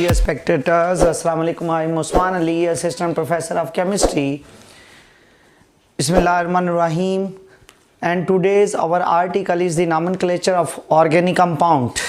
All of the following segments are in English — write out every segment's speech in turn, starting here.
dear spectators, Assalamu alaikum. I am Usman Ali, Assistant Professor of Chemistry. Bismillahirrahmanirrahim. And today's our article is the nomenclature of organic compound.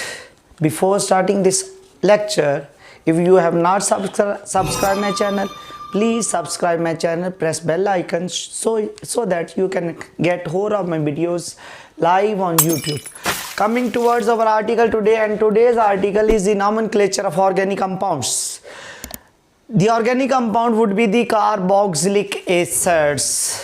Before starting this lecture, if you have not subscribed my channel, please subscribe my channel, press bell icon so that you can get hold of my videos live on YouTube. Coming towards our article today, and today's article is the nomenclature of organic compounds. The organic compound would be the carboxylic acids.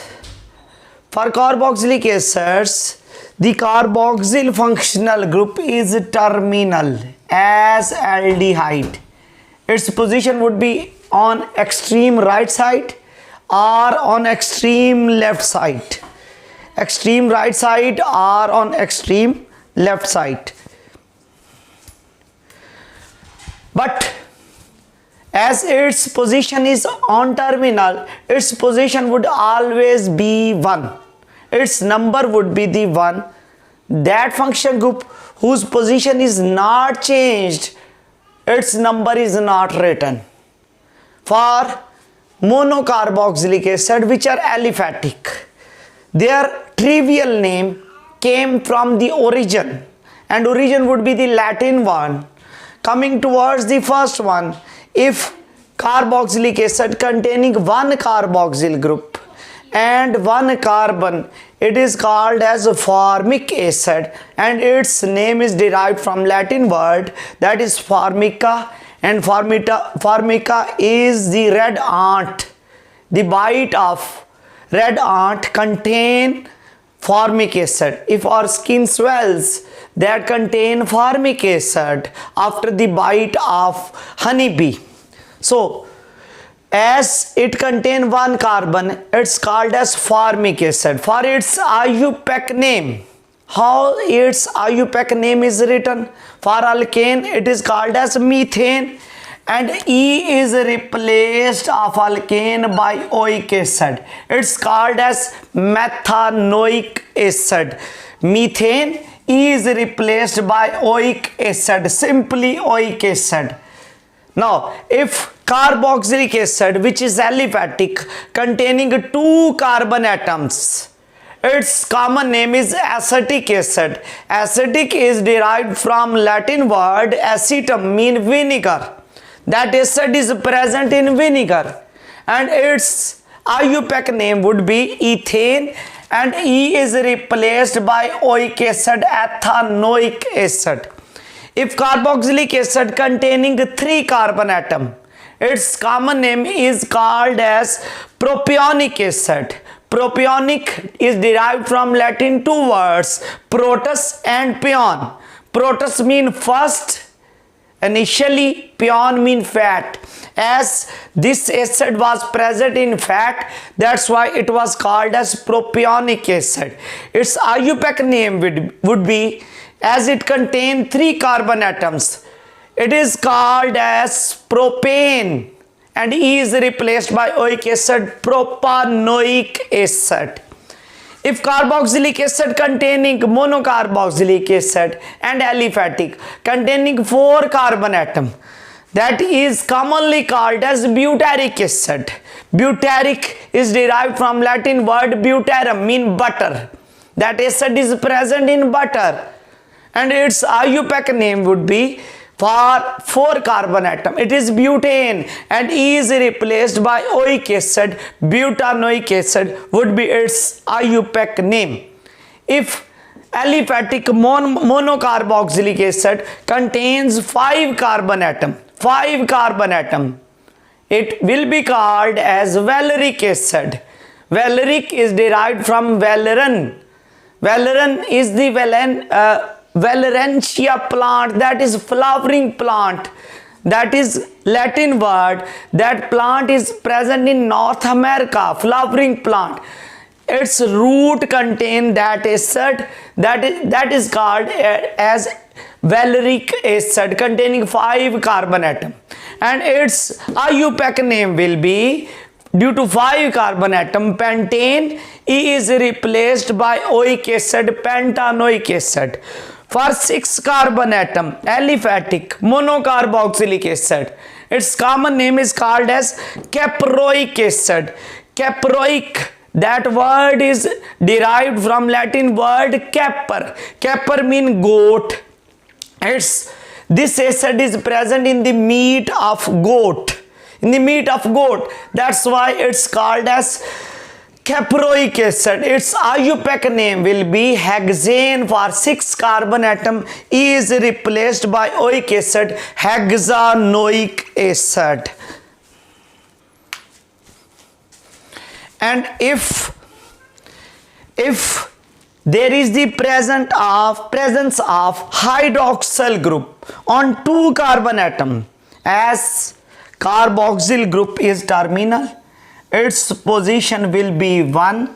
For carboxylic acids, the carboxyl functional group is terminal as aldehyde. Its position would be on extreme right side or on extreme left side. Extreme right side or on extreme left side. But as its position is on terminal, its position would always be 1. Its number would be the 1. That function group whose position is not changed, its number is not written. For monocarboxylic acid, which are aliphatic, their trivial name came from the origin, and origin would be the Latin one. Coming towards the first one, if carboxylic acid containing one carboxyl group and one carbon, it is called as formic acid, and its name is derived from Latin word that is formica, and formica is the red ant. The bite of red ant contain formic acid. If our skin swells, that contain formic acid after the bite of honeybee. So as it contain one carbon, it's called as formic acid. For its IUPAC name, how its IUPAC name is written? For alkane, it is called as methane, and E is replaced of alkane by oic acid. It's called as methanoic acid. Methane, E is replaced by oic acid, simply oic acid. Now, if carboxylic acid, which is aliphatic, containing 2 carbon atoms, its common name is acetic acid. Acetic is derived from Latin word acetum, mean vinegar. That acid is present in vinegar, and its IUPAC name would be ethane, and E is replaced by oic acid, ethanoic acid. If carboxylic acid containing 3 carbon atom, its common name is called as propionic acid. Propionic is derived from Latin 2 words, protus and pion. Protus mean first, initially, pion mean fat. As this acid was present in fat, that's why it was called as propionic acid. Its IUPAC name would be, as it contains 3 carbon atoms, it is called as propane, and E is replaced by oic acid, propanoic acid. If carboxylic acid containing monocarboxylic acid and aliphatic containing 4 carbon atom, that is commonly called as butyric acid. Butyric is derived from Latin word butarum, mean butter. That acid is present in butter, and its IUPAC name would be, for 4 carbon atom, it is butane, and E is replaced by oic acid, butanoic acid would be its IUPAC name. If aliphatic monocarboxylic acid contains 5 carbon atom, it will be called as valeric acid. Valeric is derived from valeran. Valeran is the Valerentia plant, that is flowering plant. That is Latin word. That plant is present in North America, flowering plant. Its root contain that acid that is called as valeric acid, containing 5 carbon atom, and its IUPAC name will be, due to 5 carbon atom, pentane. E is replaced by oic acid, pentanoic acid. For 6 carbon atom, aliphatic monocarboxylic acid. Its common name is called as caproic acid. Caproic, that word is derived from Latin word caper. Caper means goat. This acid is present in the meat of goat. In the meat of goat. That's why it's called as caproic acid. Its IUPAC name will be hexane. For 6 carbon atom is replaced by oic acid, hexanoic acid. And if there is the presence of hydroxyl group on 2 carbon atom, as carboxyl group is terminal, its position will be 1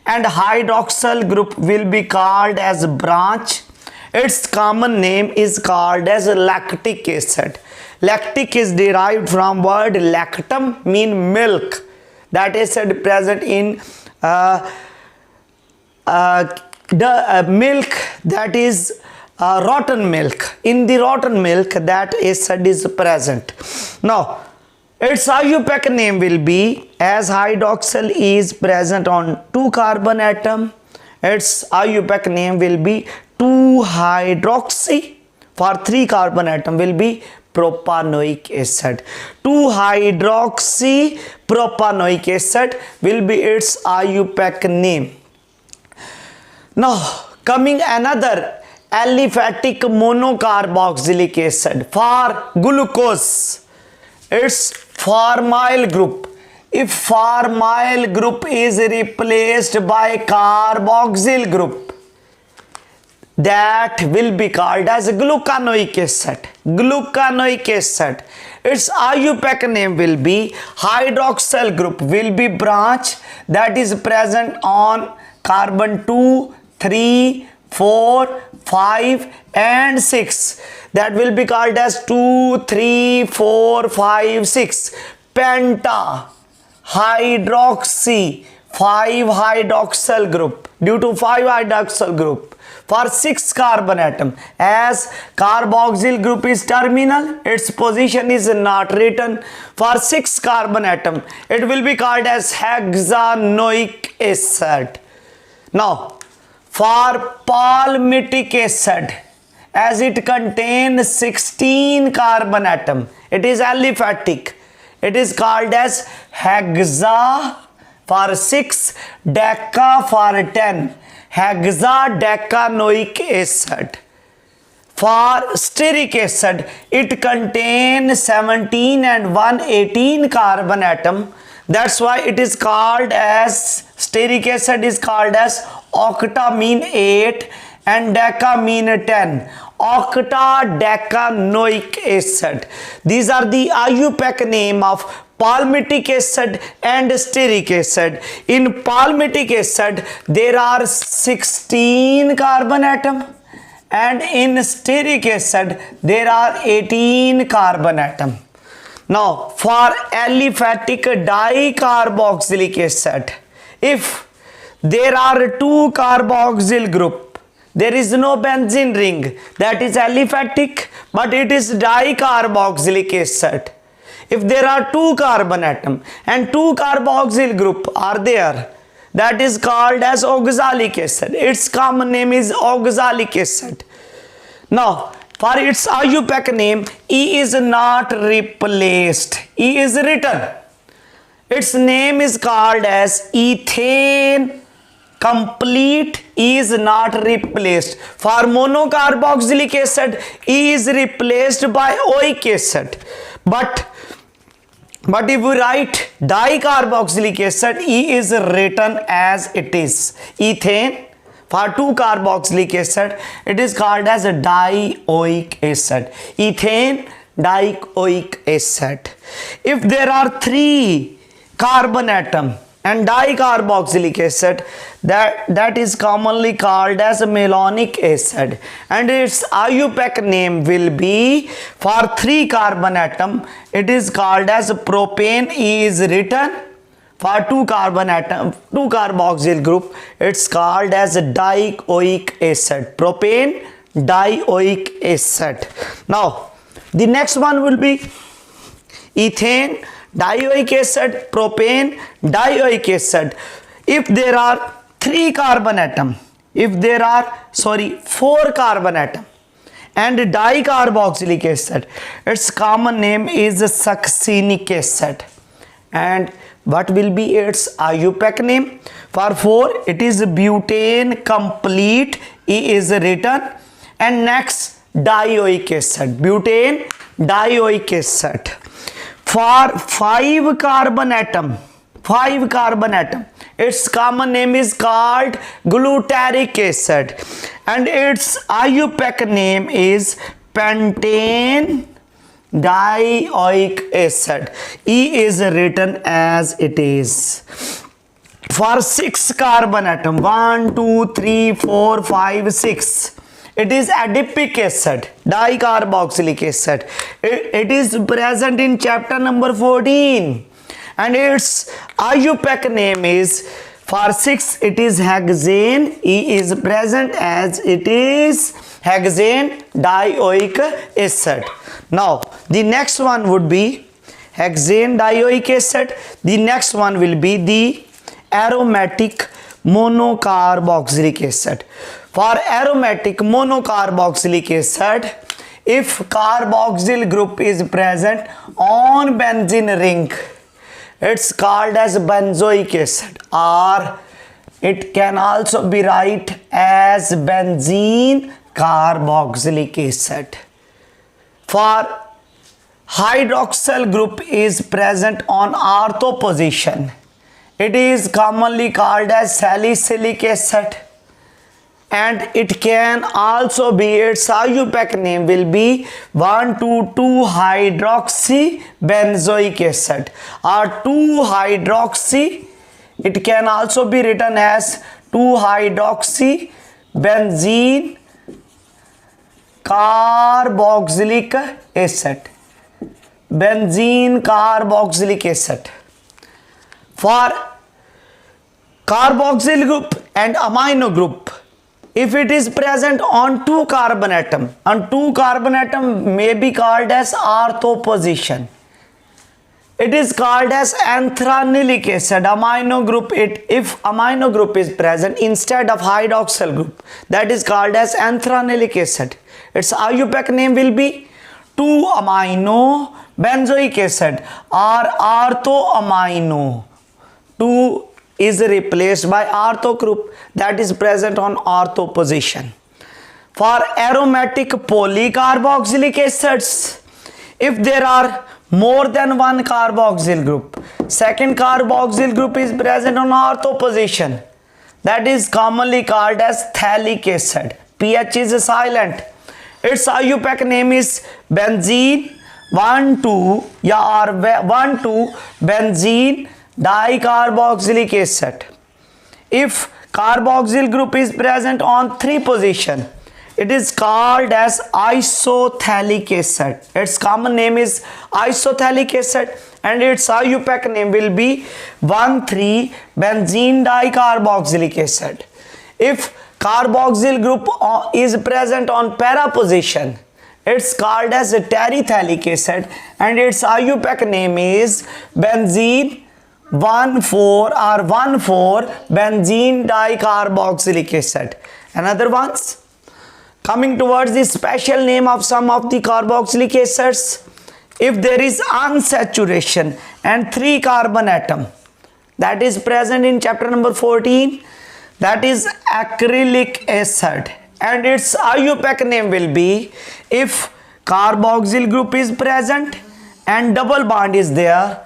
and hydroxyl group will be called as branch. Its common name is called as lactic acid. Lactic is derived from word lactum, mean milk. That acid present in the milk, that is rotten milk. In the rotten milk, that acid is present. Now its IUPAC name will be, as hydroxyl is present on 2 carbon atom, its IUPAC name will be 2-hydroxy. For 3 carbon atom will be propanoic acid. 2-hydroxy propanoic acid will be its IUPAC name. Now coming another aliphatic monocarboxylic acid. For glucose, its formyl group. If formyl group is replaced by carboxyl group, that will be called as glucanoic acid. Glucanoic acid. Its IUPAC name will be hydroxyl group will be branch, that is present on carbon 2, 3, 4, 5 and 6. That will be called as 2, 3, 4, 5, 6. Penta hydroxy 5-hydroxyl group, due to 5-hydroxyl group. For 6 carbon atom, as carboxyl group is terminal, its position is not written. For 6 carbon atom, it will be called as hexanoic acid. Now for palmitic acid, as it contains 16 carbon atom, it is aliphatic. It is called as hexa for 6, deca for 10. Hexadecanoic acid. For stearic acid, it contains 17 and 118 carbon atom. That's why it is called as, stearic acid is called as octa mean 8 and deca mean 10. Octadecanoic acid. These are the IUPAC name of palmitic acid and stearic acid. In palmitic acid, there are 16 carbon atom, and in stearic acid, there are 18 carbon atom. Now, for aliphatic dicarboxylic acid, if there are 2 carboxyl group, there is no benzene ring, that is aliphatic, but it is dicarboxylic acid. If there are 2 carbon atom and 2 carboxyl group are there, that is called as oxalic acid. Its common name is oxalic acid. Now for its IUPAC name, E is not replaced, E is written. Its name is called as ethane. Complete E is not replaced. For monocarboxylic acid, E is replaced by oic acid. But if we write dicarboxylic acid, E is written as it is. Ethane. For 2 carboxylic acid, it is called as a dioic acid. Ethane dioic acid. If there are 3 carbon atom and dicarboxylic acid, that is commonly called as malonic acid, and its IUPAC name will be, for 3 carbon atom, it is called as propane. E is written. For 2 carbon atom, 2 carboxyl group, it's called as dioic acid. Propane dioic acid. Now the next one will be ethane, dioic acid, propane, dioic acid. If there are 4 carbon atom and dicarboxylic acid, its common name is succinic acid. And what will be its IUPAC name? For 4 it is butane complete, E is written. And next dioic acid, butane dioic acid. For 5 carbon atom, its common name is called glutaric acid, and its IUPAC name is pentane dioic acid. E is written as it is. For 6 carbon atom, 1 2 3 4 5 6, it is adipic acid, dicarboxylic acid. It is present in chapter number 14, and its IUPAC name is, for 6 it is hexane, E is present as it is hexane dioic acid. Now the next one would be hexane dioic acid. The next one will be the aromatic monocarboxylic acid. For aromatic monocarboxylic acid, if carboxyl group is present on benzene ring, it's called as benzoic acid, or it can also be write as benzene carboxylic acid. For hydroxyl group is present on ortho position, it is commonly called as salicylic acid. And it can also be, its IUPAC name will be 1,2,2 hydroxy benzoic acid, or 2-hydroxy. It can also be written as 2-hydroxy benzene carboxylic acid, benzene carboxylic acid. For carboxyl group and amino group, if it is present on 2 carbon atom, may be called as ortho position. It is called as anthranylic acid amino group. If amino group is present instead of hydroxyl group, that is called as anthranylic acid. Its IUPAC name will be 2-amino benzoic acid, or ortho amino. 2 is replaced by ortho group that is present on ortho position. For aromatic polycarboxylic acids, if there are more than one carboxyl group, second carboxyl group is present on ortho position, that is commonly called as phthalic acid. pH is silent. Its IUPAC name is benzene 1,2 dicarboxylic acid. If carboxyl group is present on 3 position, it is called as isophthalic acid. Its common name is isophthalic acid, and its IUPAC name will be 1,3 benzene dicarboxylic acid. If carboxyl group is present on para position, it's called as terephthalic acid, and its IUPAC name is benzene 1,4 benzene dicarboxylic acid. Another ones, coming towards the special name of some of the carboxylic acids, if there is unsaturation and 3 carbon atom, that is present in chapter number 14, that is acrylic acid, and its IUPAC name will be, if carboxyl group is present and double bond is there,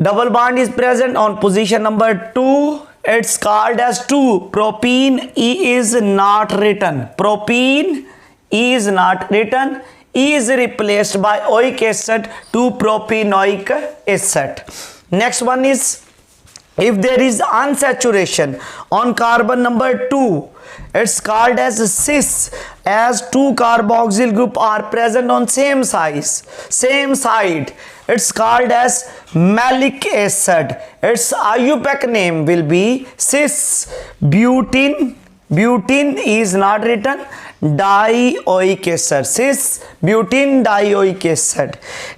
double bond is present on position number 2, it's called as 2-propene. E is not written, propene E is not written, E is replaced by oic acid, 2-propenoic acid. Next one is, if there is unsaturation on carbon number 2, it's called as cis, as 2 carboxyl group are present on same side, it's called as malic acid. Its IUPAC name will be cis butene, butene is not written, dioic acid, cis-butene dioic acid.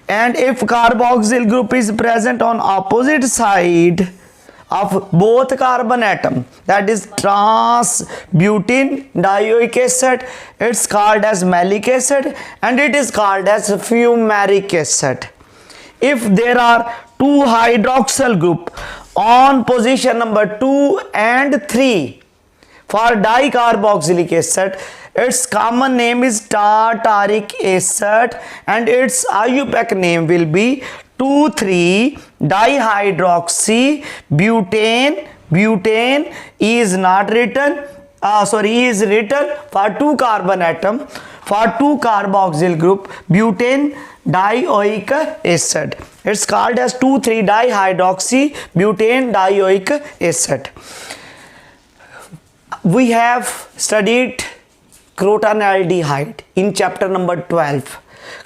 And if carboxyl group is present on opposite side of both carbon atom, that is trans-butene dioic acid, it's called as malic acid and it is called as fumaric acid. If there are two hydroxyl group on position number 2 and 3 for dicarboxylic acid, its common name is tartaric acid and its IUPAC name will be 2,3-dihydroxy butane. Butane is not written, is written for 2 carbon atom. For 2 carboxyl group, butane dioic acid. It's called as 2,3-dihydroxy butane dioic acid. We have studied crotonaldehyde in chapter number 12.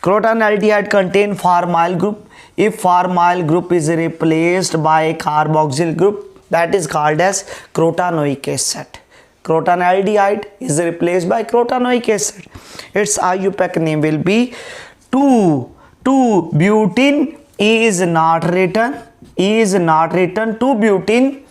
Crotonaldehyde contain formyl group. If formyl group is replaced by a carboxyl group, that is called as crotanoic acid. Crotonaldehyde is replaced by crotanoic acid. Its IUPAC name will be 2,2-butene is not written. 2-butene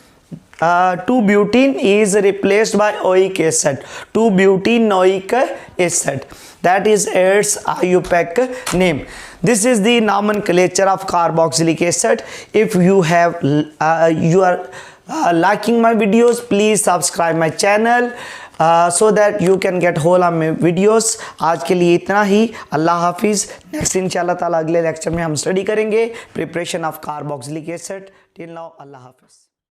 2-butene is replaced by oic acid, 2-butenoic acid. That is its IUPAC name. This is the nomenclature of carboxylic acid. If you have you are liking my videos, please subscribe my channel so that you can get whole of my videos. आज के लिए इतना ही. अल्लाह हाफिज़. Next इंशाल्लाह ताला अगले lecture में हम स्टडी करेंगे preparation of carboxylic acid. Till now अल्लाह हाफिज़.